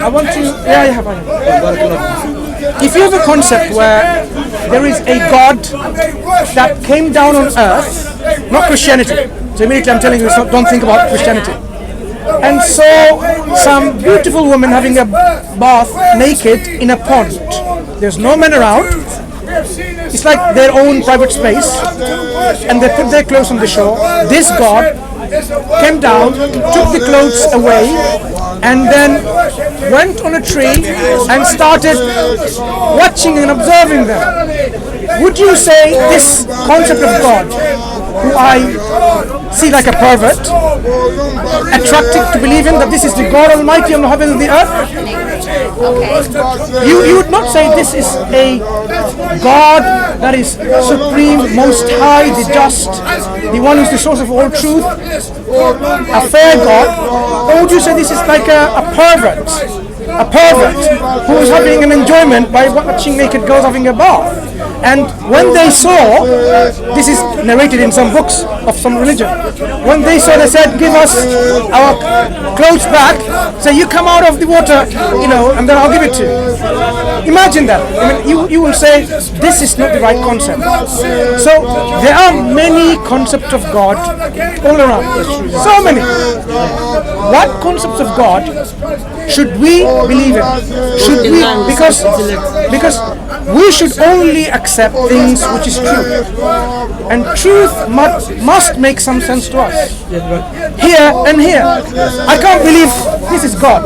I want to. Yeah, yeah. If you have a concept where there is a God that came down on earth, not Christianity. So immediately I'm telling you, don't think about Christianity. And saw some beautiful woman having a bath naked in a pond. There's no men around. It's like their own private space, and they put their clothes on the shore. This God came down, took the clothes away, and then went on a tree and started watching and observing them. Would you say this concept of God, who I see like a pervert, attractive to believe in, that this is the God Almighty on the heavens and the earth? You would not say this is a God that is supreme, most high, the just, the one who's the source of all truth, a fair God, or would you say this is like a pervert who is having an enjoyment by watching naked girls having a bath? And when they saw, this is narrated in some books of some religion, when they saw, they said, give us our clothes back, so you come out of the water, and then I'll give it to you. Imagine that. I mean, you will say, this is not the right concept. So there are many concepts of God all around. So many. What concepts of God should we believe in? Should we? Because we should only accept things which is true, and truth must make some sense to us. Here and here, I can't believe this is God.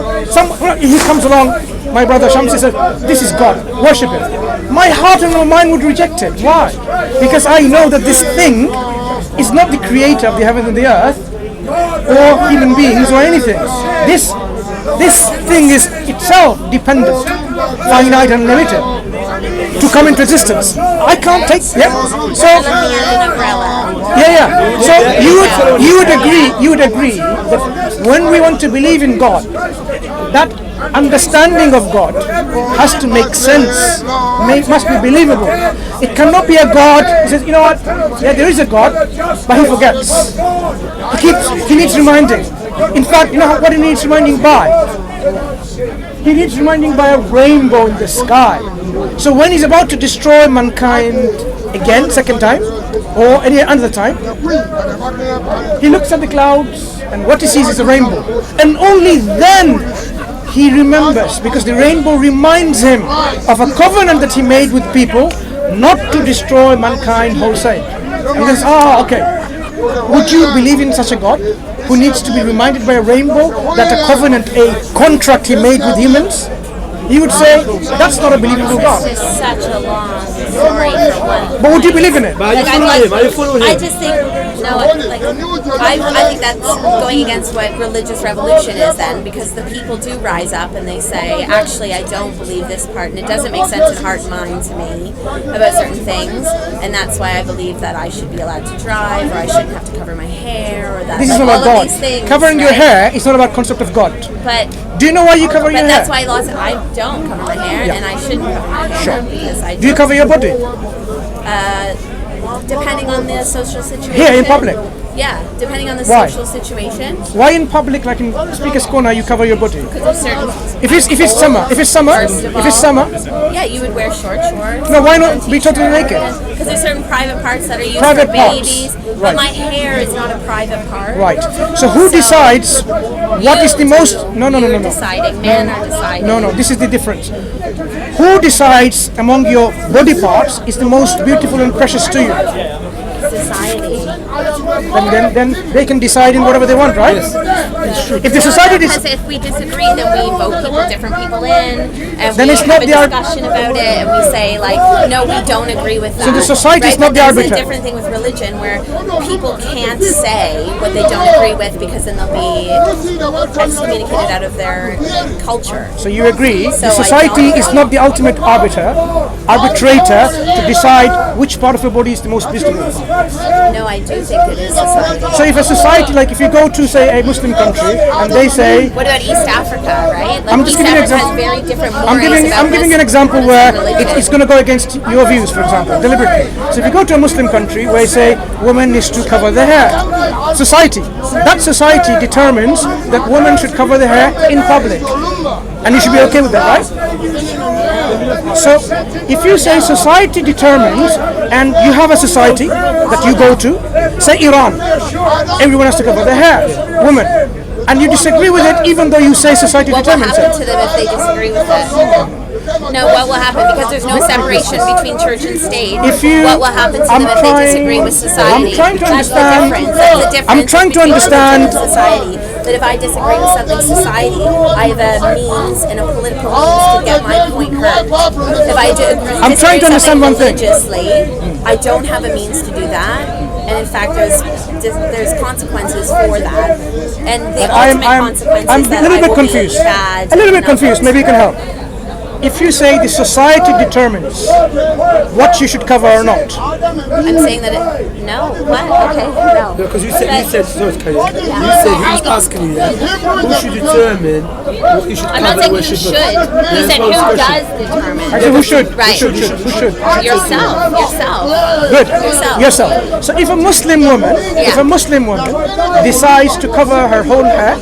He comes along, my brother Shamsi says, this is God, worship Him. My heart and my mind would reject it. Why? Because I know that this thing is not the creator of the heavens and the earth, or human beings, or anything. This thing is itself dependent, finite and limited, to come into existence. I can't take. Yeah. So. Yeah. So you would agree that when we want to believe in God, that understanding of God has to make sense, must be believable. It cannot be a God who says, you know what, yeah, there is a God, but he forgets. He needs reminding. In fact, you know what he needs reminding by? He needs reminding by a rainbow in the sky. So when he's about to destroy mankind again, second time, or any other time, he looks at the clouds and what he sees is a rainbow. And only then he remembers, because the rainbow reminds him of a covenant that he made with people not to destroy mankind wholesale. And he says, okay. Would you believe in such a God who needs to be reminded by a rainbow that a covenant, a contract he made with humans? You would say that's not a believable God. This is such a long story for one. But would you believe in it? I just think I think that's going against what religious revolution is then, because the people do rise up and they say, actually, I don't believe this part, and it doesn't make sense in heart and mind to me about certain things, and that's why I believe that I should be allowed to drive, or I shouldn't have to cover my hair, or that. This is not about God. Covering your hair is not about concept of God. But do you know why you cover your hair? But that's why I don't cover my hair, and I shouldn't cover my hair because I. Do you cover your body? Depending on the social situation. Here in public? Yeah, depending on the social situation. Why in public, like in Speaker's Corner, you cover your body? Because there's certain. If it's summer. Yeah, you would wear short shorts. No, why not be totally naked? Because there's certain private parts that are used for babies. But my hair is not a private part. Right. So who decides what is the most? No. You're deciding. Men are deciding. No. This is the difference. Who decides among your body parts is the most beautiful and precious to you? Society. Then they can decide in whatever they want, right? Yes. If the society because if we disagree, then we vote different people in, and then we it's have not a discussion about it, and we say no, we don't agree with that. So the society is not the arbiter. It's a different thing with religion, where people can't say what they don't agree with, because then they'll be excommunicated out of their culture. So you agree? So the society is not the ultimate arbitrator to decide which part of your body is the most beautiful. No, I do think it is society. So if a society, like if you go to say a Muslim country and they say, what about East Africa, right? right? Like I'm just East giving you an Africa has example. very different mores I'm giving you an example where it's going to go against your views, for example, deliberately. So if you go to a Muslim country where you say women needs to cover their hair, that society determines that women should cover their hair in public, and you should be okay with that, right? So if you say society determines, and you have a society that you go to, say Iran, everyone has to cover their hair, women, and you disagree with it even though you say society determines it. What will happen to them if they disagree with it? No, what will happen? Because there's no separation between church and state. What will happen to them if they disagree with society? I'm trying to understand. That's the difference. I'm trying to understand. Society. That if I disagree with something, society, I have a means and a political means to get my point heard. If I I'm trying to understand one thing. Religiously, I don't have a means to do that. And in fact, there's consequences for that. And the ultimate consequences I'm a little bit confused. A little bit confused. Maybe you can help. If you say the society determines what you should cover or not, I'm saying that no. What? Okay, no. Because you said, sorry, Khalid, you said he was asking you, who should determine what you should cover? I'm not saying who should. He said who does determine. Actually, who should? Right. Who should? Yourself. Good. Yourself. Yourself. So if a Muslim woman decides to cover her whole hair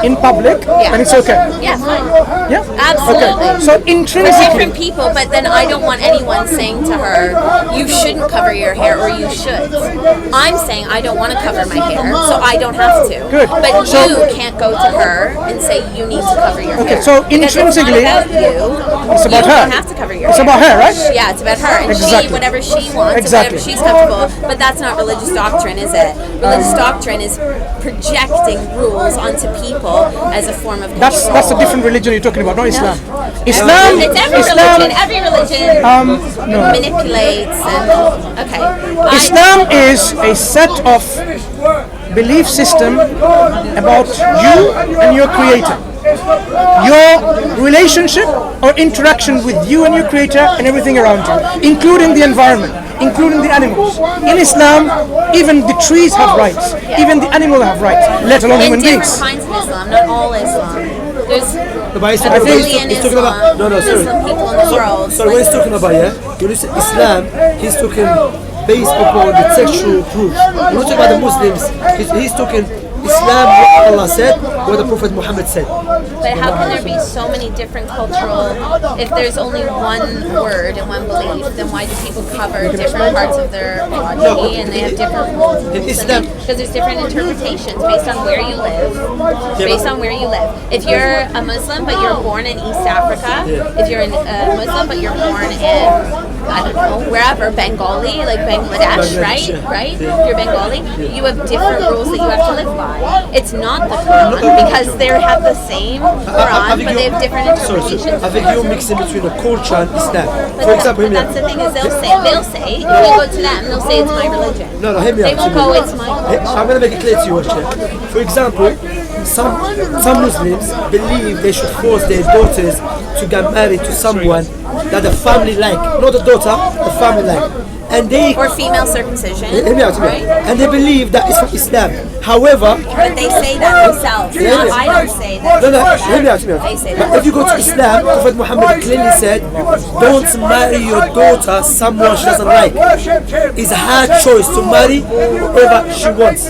in public, then it's okay. Yeah, fine. Yeah. Absolutely. Okay. So For different people, but then I don't want anyone saying to her, you shouldn't cover your hair or you should. I'm saying I don't want to cover my hair, so I don't have to. Good. But you can't go to her and say you need to cover your hair. Okay, so intrinsically, it's not about it's about you her. don't have to cover your It's hair. about her, right? Yeah, it's about her. And Exactly. she, whatever she wants, Exactly. whatever she's comfortable. But that's not religious doctrine, is it? Religious doctrine is projecting rules onto people as a form of control. That's a different religion you're talking about, not Islam. It's every religion manipulates and Islam is a set of belief system about you and your creator. Your relationship or interaction with you and your creator and everything around you, including the environment, including the animals. In Islam, even the trees have rights, even the animals have rights, let alone human beings. Different kinds of Islam, not all Islam. There's a billion Muslim people in the world. So what he's talking about, when you say Islam, he's talking based upon the textual proof. We're not talking about the Muslims. He's talking Islam, what Allah said, what the Prophet Muhammad said. But how can there be so many different cultural, if there's only one word and one belief, then why do people cover different parts of their body and they have different rules? Because there's different interpretations based on where you live. If you're a Muslim but you're born in East Africa, if you're a Muslim but you're born in, I don't know, wherever, Bengali, like Bangladesh, right? If you're Bengali, you have different rules that you have to live by. It's not the Quran, because they have the same Quran, but they have different interpretations. I think you're mixing between the culture and Islam. For example, but that's the thing is they'll say, if you go to them, they'll say it's my religion. No, hear me out. They won't go, it's my religion. I'm going to make it clear to you, Archie. For example, some Muslims believe they should force their daughters to get married to someone that the family like, not the daughter, the family like. Or female circumcision, right? And they believe that it's from Islam. However, but they say that themselves. I don't say that. Hear me out. They say But that. if you go to Islam, Prophet Muhammad clearly said, don't marry your daughter someone she doesn't like. It's her choice to marry whoever she wants.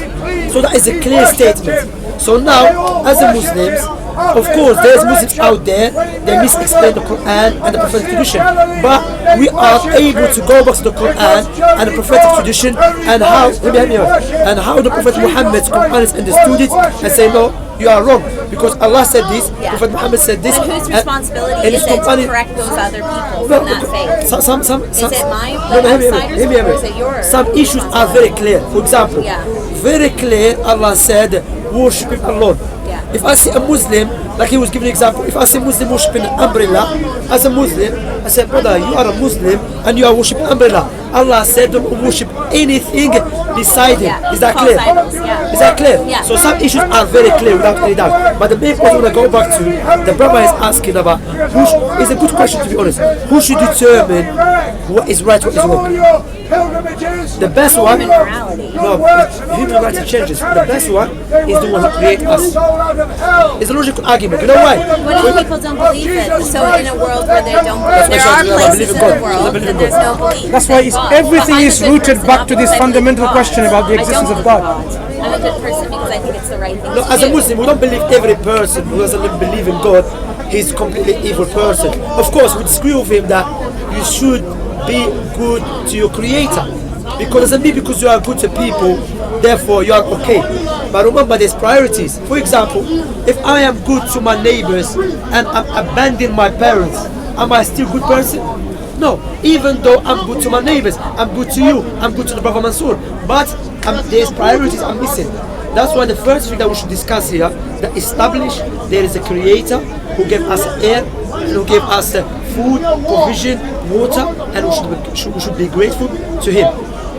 So that is a clear statement. So now, as a Muslims, of course, there's Muslims out there, they misexplain the Quran and the prophetic tradition. But we are able to go back to the Quran and the prophetic tradition and how the Prophet Muhammad's Quran is understood it and say, no, you are wrong. Because Allah said this, Prophet Muhammad said this. And whose responsibility is it to correct those other people from that faith? Is it mine, the outsiders, or is it yours? Some issues are very clear. For example, very clear, Allah said, worship Him alone. If I see a Muslim, like he was giving an example, if I see a Muslim worshiping an umbrella, as a Muslim, I said, brother, you are a Muslim and you are worshiping umbrella. Allah said, don't worship anything beside him. Yeah. Is that False clear? idols, yeah. Is that clear? Yeah. So some issues are very clear without any doubt. But the main point I want to go back to, the brother is asking about, it's a good question to be honest. Who should determine what is right, what is wrong? The best one, Human morality. no, human rights changes. The best one is the one who creates us. It's a logical argument. You know why? What if people don't believe it? So in a world where they don't believe, there are places in the world that there's no belief. That's why everything is rooted back to this fundamental question about the I don't existence of believe in God. I'm a good person because I think it's the right thing No, to as do. a Muslim, we don't believe every person who doesn't believe in God, he's a completely evil person. Of course, we disagree with him that you should be good to your creator. Because it doesn't mean because you are good to people, therefore you are okay. But remember, there's priorities. For example, if I am good to my neighbors and I'm abandoning my parents, am I still a good person? No. Even though I'm good to my neighbors, I'm good to you, I'm good to the brother Mansur. But there's priorities I'm missing. That's why the first thing that we should discuss here, that establish there is a creator who gave us air, and who gave us food, provision, water, and we should be grateful to him.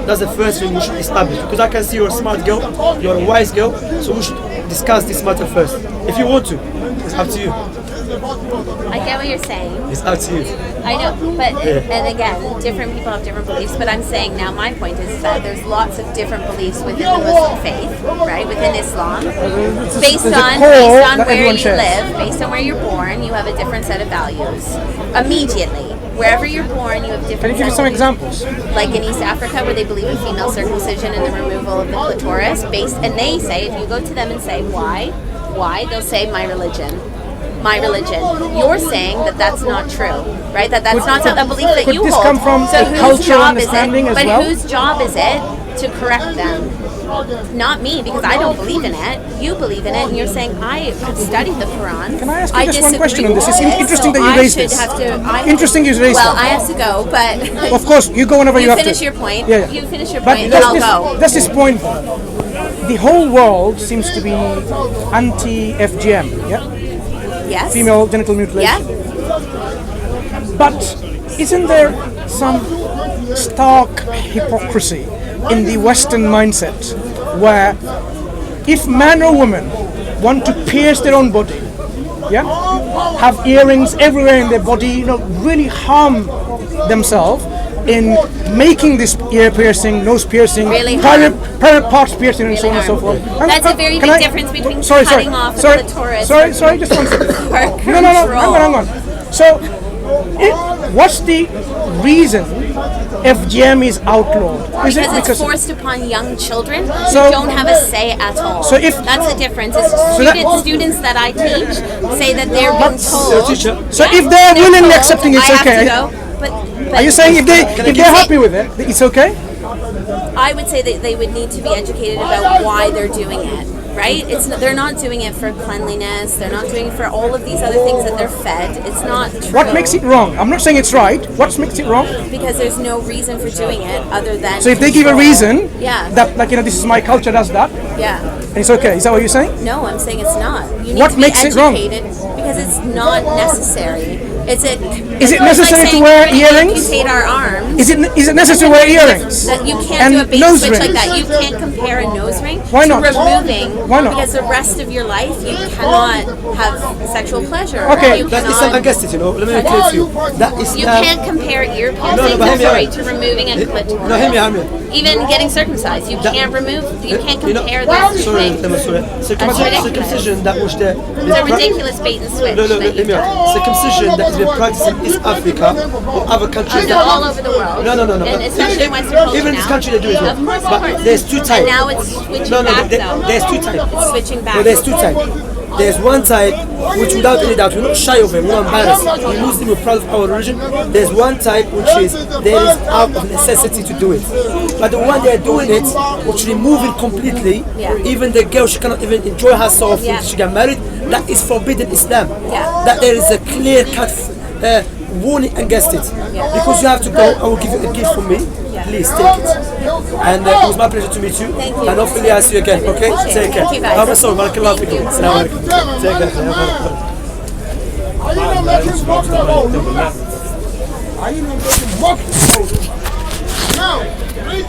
That's the first thing we should establish. Because I can see you're a smart girl, you're a wise girl, so we should discuss this matter first. If you want to, it's up to you. I get what you're saying. It's up to you. I know, but and again, different people have different beliefs. But I'm saying now, my point is that there's lots of different beliefs within the Muslim faith, right? Within Islam, based on where you live, based on where you're born, you have a different set of values. Immediately, wherever you're born, you have different. Can you give me some examples? Like in East Africa, where they believe in female circumcision and the removal of the clitoris, and they say, if you go to them and say why, they'll say my religion. My religion. You're saying that that's not true, right? That's not a belief that you hold. Could this come from so a whose cultural job is it? understanding as But well? whose job is it to correct them? Not me, because I don't believe in it. You believe in it, and you're saying I have studied the Quran. Can I ask you just one question on this? It's disagree with it, interesting so that you I raised should this. have to- Interesting you raised Well, that. I have to go, but Of course, you go whenever you have to. finish your point. Yeah, yeah. You finish your But point, then I'll that's go. that's this point. The whole world seems to be anti-FGM, yeah? Yes. Female genital mutilation. Yeah. But isn't there some stark hypocrisy in the Western mindset where if man or woman want to pierce their own body, yeah, have earrings everywhere in their body, really harm themselves in making this ear piercing, nose piercing, Really private parts piercing, and so on and so forth. That's a very big difference between cutting off the clitoris. Sorry, just one second. No, hang on. So, what's the reason FGM is outlawed? Is it Because it's forced upon young children who So- don't have a say at all. So if- that's the difference. that- Students that I teach say that they're being told. So if they're willingly told, accepting it's I have okay. to go, but Are you saying if they're happy with it, it's okay? I would say that they would need to be educated about why they're doing it. Right? They're not doing it for cleanliness. They're not doing it for all of these other things that they're fed. It's not true. What makes it wrong? I'm not saying it's right. What makes it wrong? Because there's no reason for doing it other than. So if they give a reason Yeah. that, this is my culture, does that, Yeah. and it's okay. Is that what you're saying? No, I'm saying it's not. You need What to be makes it wrong? educated because it's not necessary. Is it necessary to wear earrings? Amputate our arms. Is it necessary to wear earrings? That you can't and do a bait nose switch like rings? that. You can't compare a nose ring Why to not? removing. Why not? Because the rest of your life you cannot have sexual pleasure. Okay. You That's cannot. Islam against it, Let me clear to you. That is You can't compare ear no, piercing but hear me out. to removing a clitoris. No, hear me. Even getting circumcised, you can't remove. You can't compare those two Sorry, things. sorry. Circumcision that was there. It's a ridiculous bait and switch. No, that hear you've me done. out. Circumcision that has been practiced in East Africa or other countries. All over the world. No. And especially in Western culture Even in this now. country they do it. Of course, But there's two types. And now it's switching back though. There's two types. It's switching back. No, there's two types. There's one type which without any doubt we're not shy of it, we're not embarrassed. We're Muslim, we're proud of our religion. There's one type which is there is out of necessity to do it. But the one they're doing it, which remove it completely, even the girl she cannot even enjoy herself when she get married, that is forbidden Islam. That there is a clear cut warning against it. Because you have to go, I will give you a gift from me. Please take it. And it was my pleasure to meet you. Thank you. And hopefully I'll see you again. Okay? Take care. Thank you, guys. Have a soul. Barakallahu Thank fikum. you. Assalamu alaikum. Take care. Are you not making mockery? Are you not making mockery? Now, read